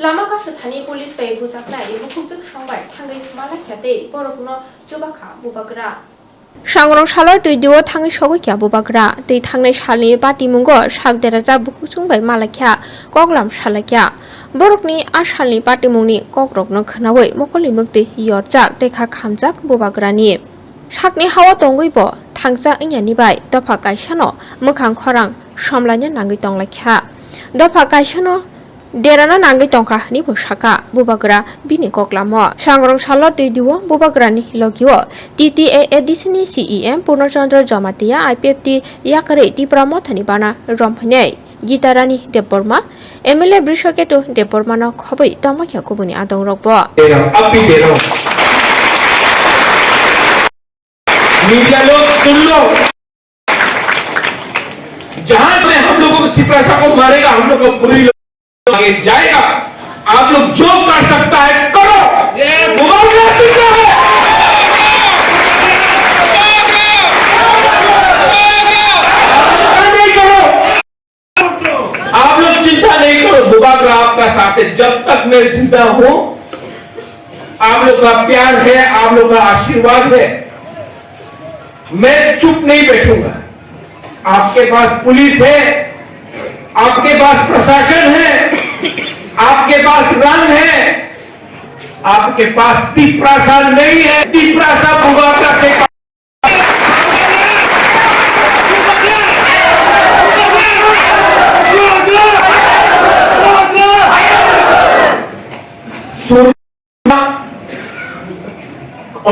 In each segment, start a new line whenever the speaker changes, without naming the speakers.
Lama कासुथानि police बै बुजाबनाय मुखुबजों संबाय थांगै मालाख्याते बर'फोरनो जुबाखा बुबाग्रा सांग्रं सालो दैदिव थाङै सगैख्या बुबाग्रा दै थांनाय सालनि बाति मुंगो सागदेरा जा बुखुसुंबाय मालाख्या कगलाम सालाख्या बरकनि आसालनि बाति मुंनि कग्रकनो खोनावै मकलि मुक्ति यरजाक देखा खामजाक बुबाग्रानि साकनि हावा तंगैब थांजा इन्यानि बाय दफा गायसानो मोखां खरां समलायनो नांगै तंलाख्या दफा गायसानो देराना नांगै तंखा नि बसाका बुबाग्रा बिनि कगलामो सांग्रं सालो दैदिव बुबाग्रानि लगियो TTAADCनि CEM पूर्णचंद्र जमातिया IPFT याकरे तिप्रा मथानि बाना रमफैनाय गीतारानी देबबर्मा MLA बृषकेतु देबबर्मानो खबै तमाख्या कुबुनि आदं रखबो
मीडिया लोग सुन लो, जहां से हम लोगों को तिपरासा को मारेगा हम लोग को पूरी आगे जाएगा। आप लोग जो कर सकता है करो, मुकाबला सीखना है। नहीं करो, आप लोग चिंता नहीं करो, बुबाग्रा आपका साथ है। जब तक मैं जिंदा हूं, आप लोग का प्यार है, आप लोग का आशीर्वाद है, मैं चुप नहीं बैठूंगा। आपके पास पुलिस है, आपके पास प्रशासन है, आपके पास रंग है, आपके पास तिपरासा नहीं है। तिपरासा बुबाग्रा के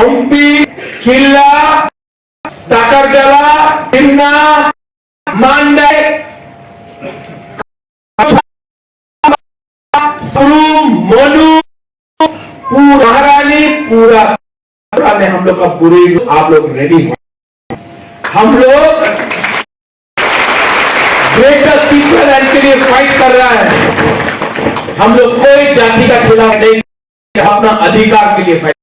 ओम्पी खिल्ला Takarjala, Timna, Mandai, Surum, Monu, महारानी पूरा में हम लोग का पूरी आप लोग रेडी हैं। हम लोग ग्रेटर पीपल लैंड के लिए फाइट कर रहा है। हम लोग कोई जाति का खिलाफ नहीं, अपना अधिकार के लिए फाइट